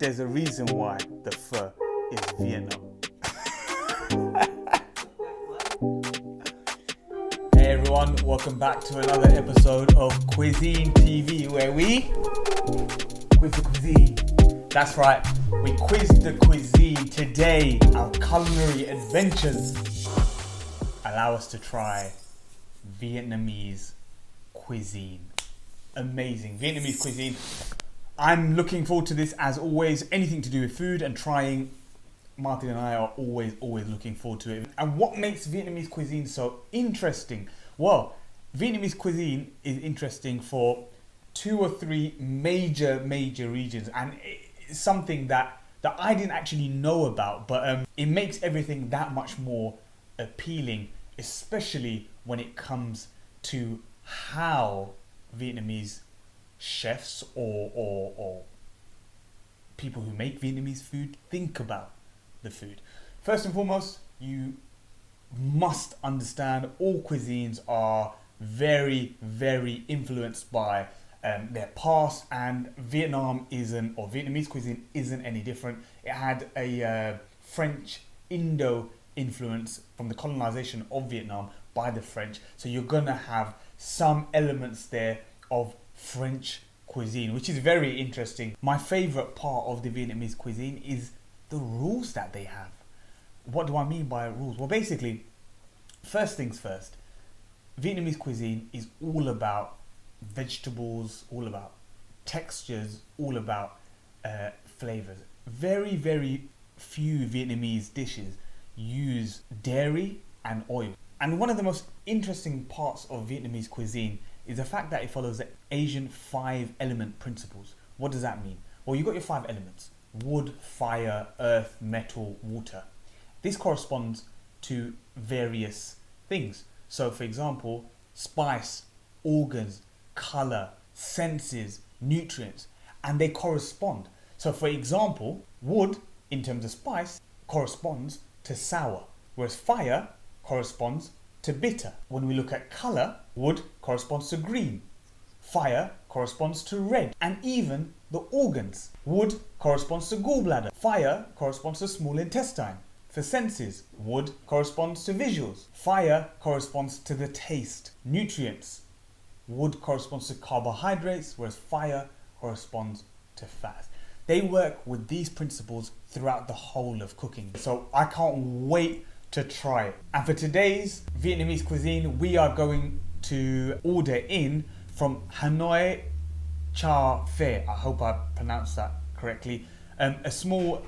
there's a reason why the pho is Vietnam. Hey everyone, welcome back to another episode of Quizine TV, where we quiz the cuisine. That's right, we quiz the cuisine. Today, our culinary adventures allow us to try Vietnamese cuisine. Amazing, Vietnamese cuisine. I'm looking forward to this as always. Anything to do with food and trying, Martin and I are always looking forward to it. And what makes Vietnamese cuisine so interesting? Well, Vietnamese cuisine is interesting for 2 or 3 major regions, and it's something that I didn't actually know about, but it makes everything that much more appealing, especially when it comes to how Vietnamese chefs or people who make Vietnamese food think about the food. First and foremost, you must understand all cuisines are very influenced by their past, and Vietnamese cuisine isn't any different. It had a French Indo influence from the colonization of Vietnam by the French, so you're gonna have some elements there of French cuisine, which is very interesting. My favorite part of the Vietnamese cuisine is the rules that they have. What do I mean by rules? Well, basically, first things first, Vietnamese cuisine is all about vegetables, all about textures, all about flavors. Very few Vietnamese dishes use dairy and oil. And one of the most interesting parts of Vietnamese cuisine is the fact that it follows the Asian 5-element principles. What does that mean? Well, you've got your 5 elements: wood, fire, earth, metal, water. This corresponds to various things. So for example, spice, organs, color, senses, nutrients, and they correspond. So for example, wood in terms of spice corresponds to sour, whereas fire corresponds to bitter. When we look at color, wood corresponds to green, fire corresponds to red, and even the organs. Wood corresponds to gallbladder, fire corresponds to small intestine. For senses, wood corresponds to visuals, fire corresponds to the taste. Nutrients, wood corresponds to carbohydrates, whereas fire corresponds to fat. They work with these principles throughout the whole of cooking, so I can't wait to try it. And for today's Vietnamese cuisine, we are going to order in from Hanoi Ca Phe. I hope I pronounced that correctly. A small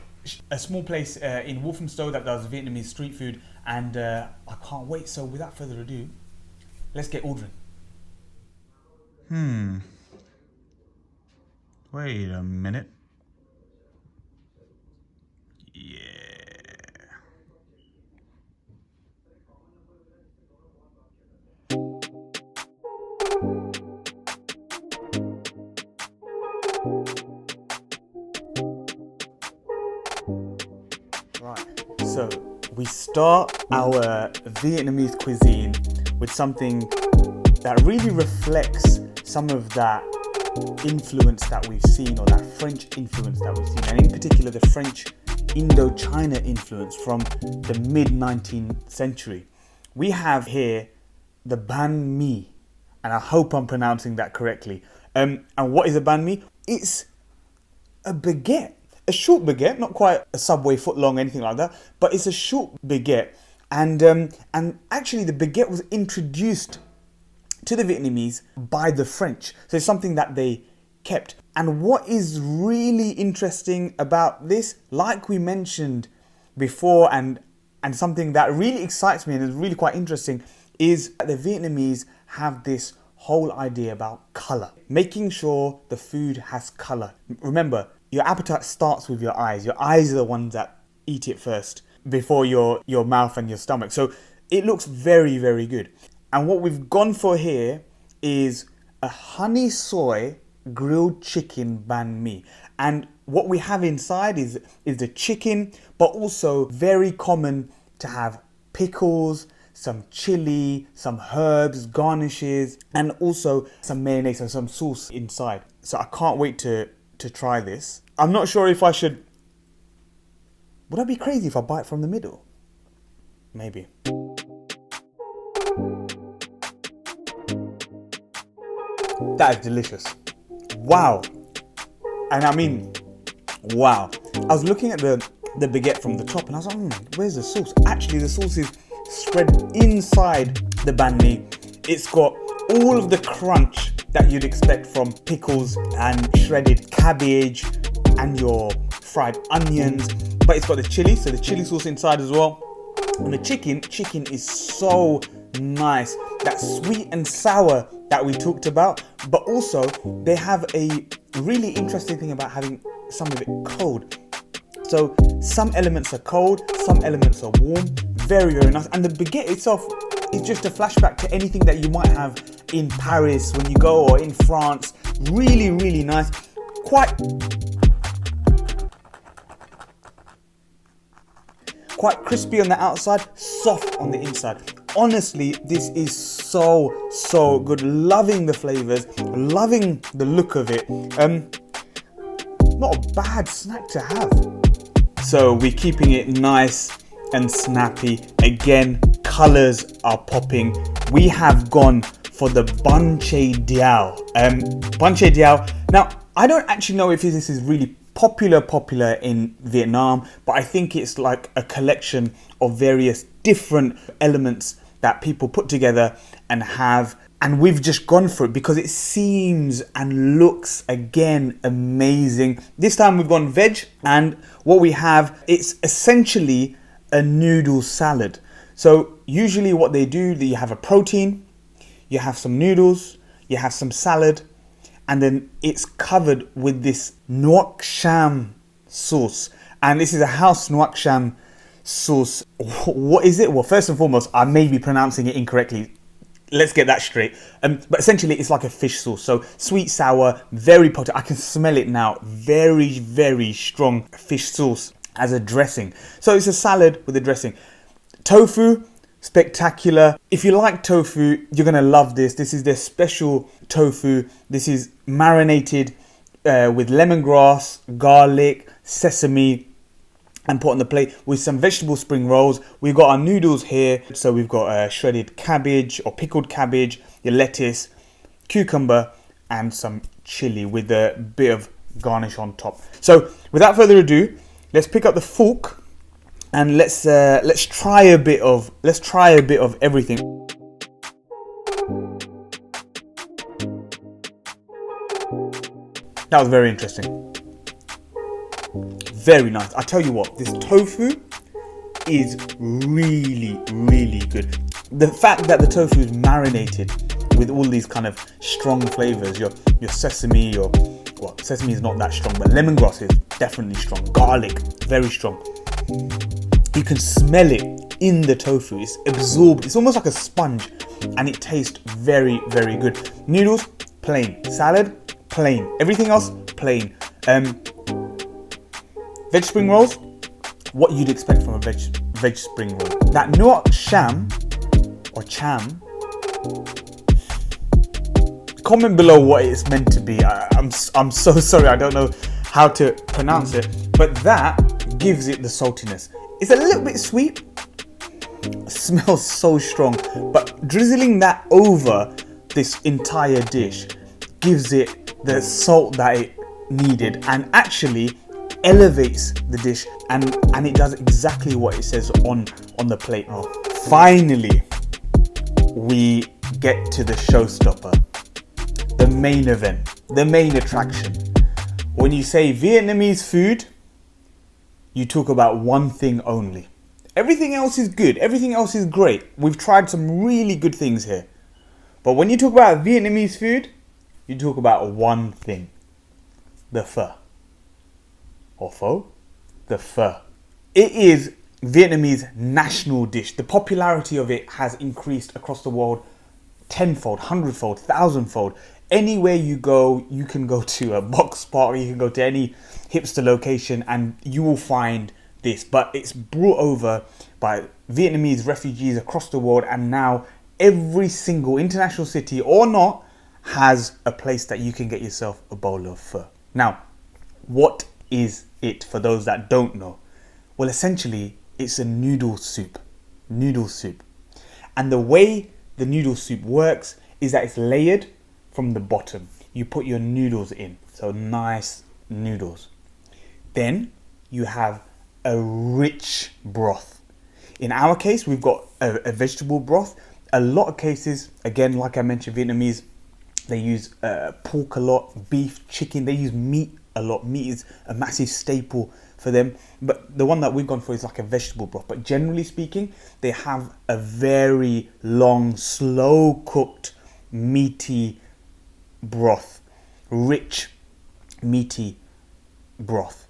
place in Walthamstow that does Vietnamese street food, and I can't wait. So without further ado, let's get ordering. Wait a minute. Yeah. Right, so we start our Vietnamese cuisine with something that really reflects some of that influence that we've seen, or that French influence that we've seen, and in particular the French Indochina influence from the mid-19th century. We have here the banh mi, and I hope I'm pronouncing that correctly. And what is a banh mi? It's a baguette, a short baguette, not quite a Subway foot long, anything like that, but it's a short baguette. And actually the baguette was introduced to the Vietnamese by the French. So it's something that they kept. And what is really interesting about this, like we mentioned before, and something that really excites me and is really quite interesting, is that the Vietnamese have this whole idea about color, making sure the food has color. Remember, your appetite starts with your eyes. Your eyes are the ones that eat it first before your mouth and your stomach. So it looks very good. And what we've gone for here is a honey soy grilled chicken banh mi. And what we have inside is the chicken, but also very common to have pickles, some chili, some herbs, garnishes, and also some mayonnaise and some sauce inside. So I can't wait to to try this. I'm not sure if I should... Would I be crazy if I bite from the middle? Maybe. That is delicious. Wow. And I mean, wow. I was looking at the baguette from the top and I was like, where's the sauce? Actually, the sauce is spread inside the banh mi. It's got all of the crunch that you'd expect from pickles and shredded cabbage and your fried onions. But it's got the chili, so the chili sauce inside as well. And the chicken is so nice. That sweet and sour that we talked about. But also, they have a really interesting thing about having some of it cold. So some elements are cold, some elements are warm. Very, very nice. And the baguette itself is just a flashback to anything that you might have in Paris when you go, or in France. Really, really nice. Quite crispy on the outside, soft on the inside. Honestly, this is so good. Loving the flavors, loving the look of it. Not a bad snack to have. So we're keeping it nice and snappy. Again, colors are popping. We have gone for the Bun Chae Diao. Bun Chae Diao. Now, I don't actually know if this is really popular in Vietnam, but I think it's like a collection of various different elements that people put together and have, and we've just gone for it because it seems and looks, again, amazing. This time we've gone veg, and what we have, it's essentially a noodle salad. So usually what they do, you have a protein, you have some noodles, you have some salad, and then it's covered with this nuoc cham sauce. And this is a house nuoc cham sauce. What is it? Well, first and foremost, I may be pronouncing it incorrectly. Let's get that straight. But essentially, it's like a fish sauce. So sweet, sour, very potent. I can smell it now. Very, very strong fish sauce as a dressing. So it's a salad with a dressing. Tofu, spectacular. If you like tofu, you're gonna love this. This is their special tofu. This is marinated with lemongrass, garlic, sesame, and put on the plate with some vegetable spring rolls. We've got our noodles here. So we've got shredded cabbage or pickled cabbage, your lettuce, cucumber, and some chili with a bit of garnish on top. So without further ado, let's pick up the fork and let's try a bit of everything. That was very interesting. Very nice. I tell you what, this tofu is really, really good. The fact that the tofu is marinated with all these kind of strong flavors, your sesame, sesame is not that strong, but lemongrass is definitely strong. Garlic, very strong. You can smell it in the tofu. It's absorbed. It's almost like a sponge, and it tastes very, very good. Noodles, plain. Salad, plain. Everything else, plain. Veg spring rolls, what you'd expect from a veg spring roll. That nuoc cham or cham, comment below what it's meant to be. I'm so sorry, I don't know how to pronounce it, but that gives it the saltiness. It's a little bit sweet, smells so strong, but drizzling that over this entire dish gives it the salt that it needed, and actually elevates the dish, and it does exactly what it says on the plate. Oh, finally, we get to the showstopper, the main event, the main attraction. When you say Vietnamese food, you talk about one thing only. Everything else is good. Everything else is great. We've tried some really good things here. But when you talk about Vietnamese food, you talk about one thing. The pho. Or pho? The pho. It is Vietnamese national dish. The popularity of it has increased across the world tenfold, hundredfold, thousandfold. Anywhere you go, you can go to a box park, you can go to any hipster location and you will find this. But it's brought over by Vietnamese refugees across the world, and now every single international city or not has a place that you can get yourself a bowl of pho. Now, What is it for those that don't know? Well, essentially, it's a noodle soup. Noodle soup. And the way the noodle soup works is that it's layered from the bottom. You put your noodles in, so nice noodles. Then you have a rich broth. In our case, we've got a vegetable broth. A lot of cases, again, like I mentioned, Vietnamese, they use pork a lot, beef, chicken. They use meat a lot. Meat is a massive staple for them. But the one that we've gone for is like a vegetable broth. But generally speaking, they have a very long, slow cooked, meaty broth. Rich, meaty broth.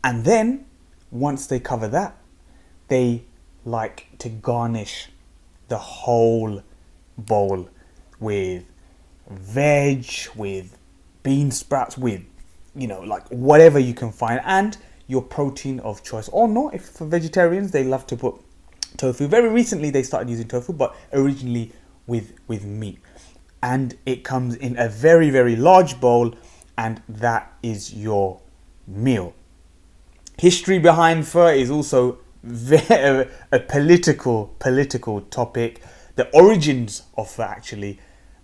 And then, once they cover that, they like to garnish the whole bowl with veg, with bean sprouts, with, you know, like whatever you can find, and your protein of choice, or not. If for vegetarians, they love to put tofu. Very recently they started using tofu, but originally with meat. And it comes in a very, very large bowl, and that is your meal. History behind pho is also a political topic. The origins of pho actually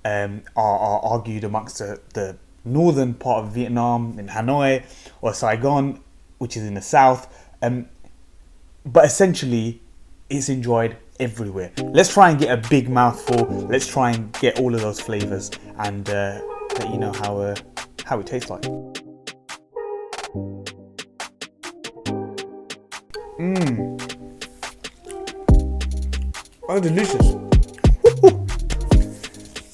are argued amongst the northern part of Vietnam, in Hanoi or Saigon, which is in the south. But essentially, it's enjoyed everywhere. Let's try and get a big mouthful. Let's try and get all of those flavors and let you know how it tastes like. Oh, delicious.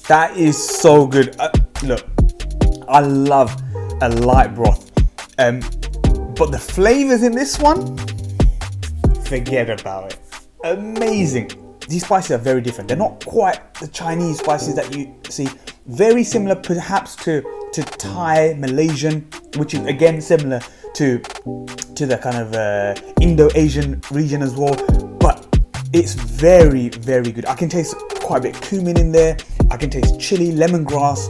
That is so good. Look, I love a light broth. But the flavors in this one, forget about it. Amazing. These spices are very different. They're not quite the Chinese spices that you see. Very similar perhaps to Thai, Malaysian, which is again similar to the kind of Indo-Asian region as well. But it's very, very good. I can taste quite a bit of cumin in there. I can taste chili, lemongrass.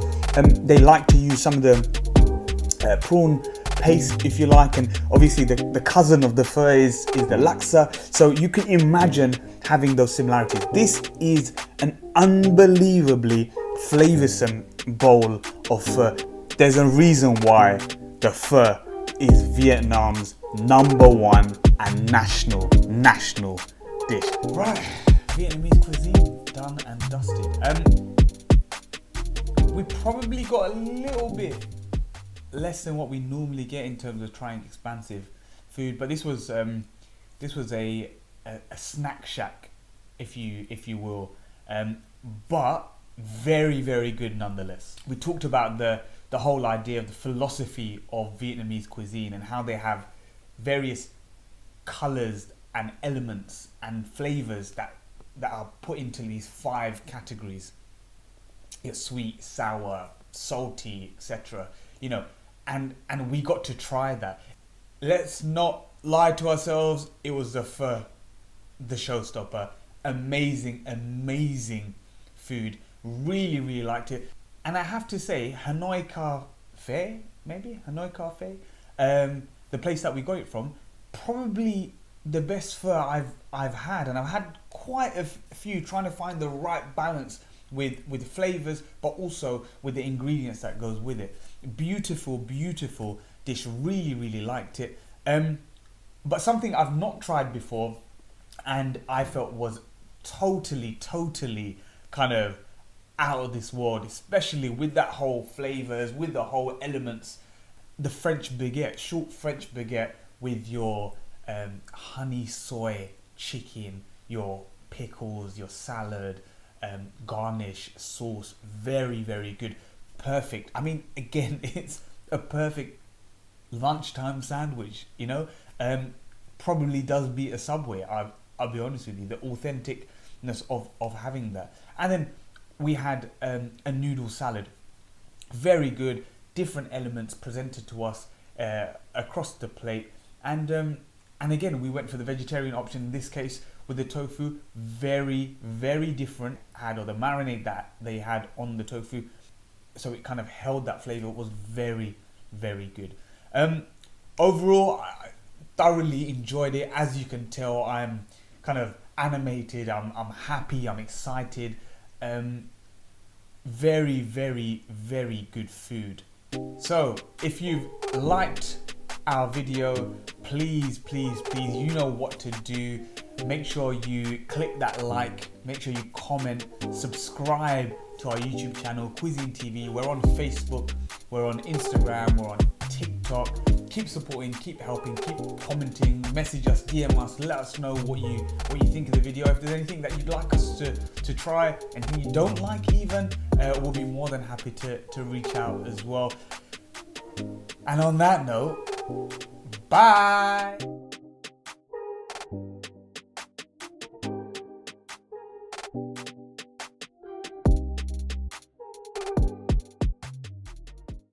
They like to use some of the prawn paste, if you like, and obviously the cousin of the pho is the laksa. So you can imagine having those similarities. This is an unbelievably flavoursome bowl of pho. There's a reason why the pho is Vietnam's #1 and national dish. Right, Vietnamese cuisine done and dusted. We probably got a little bit less than what we normally get in terms of trying expansive food, but this was a snack shack, if you will, but very, very good nonetheless. We talked about the whole idea of the philosophy of Vietnamese cuisine and how they have various colors and elements and flavors that are put into these 5 categories. It's sweet, sour, salty, etc. You know, and we got to try that. Let's not lie to ourselves. It was the pho, the showstopper. Amazing food. Really, really liked it. And I have to say, Hanoi Ca Phe, Hanoi Ca Phe, the place that we got it from, probably the best pho I've had, and I've had quite a few, trying to find the right balance with flavors, but also with the ingredients that goes with it. Beautiful dish. Really liked it. But something I've not tried before, and I felt was totally kind of out of this world, especially with that whole flavors, with the whole elements. The French baguette, short French baguette with your honey soy chicken, your pickles, your salad, garnish, sauce. Very good. Perfect. I mean, again, it's a perfect lunchtime sandwich, you know. Probably does beat a Subway. I'll be honest with you, the authenticness of having that. And then we had a noodle salad. Very good. Different elements presented to us across the plate. And again, we went for the vegetarian option in this case with the tofu. Very different. Or the marinade that they had on the tofu, so it kind of held that flavor. It was very good. Overall, I thoroughly enjoyed it. As you can tell, I'm kind of animated, I'm happy, I'm excited. Very, very, very good food. So if you've liked our video, please, you know what to do. Make sure you click that like, make sure you comment, subscribe to our YouTube channel, Quizine TV. We're on Facebook, we're on Instagram, we're on TikTok. Keep supporting, keep helping, keep commenting, message us, DM us, let us know what you think of the video. If there's anything that you'd like us to try, anything you don't like even, we'll be more than happy to reach out as well. And on that note, bye!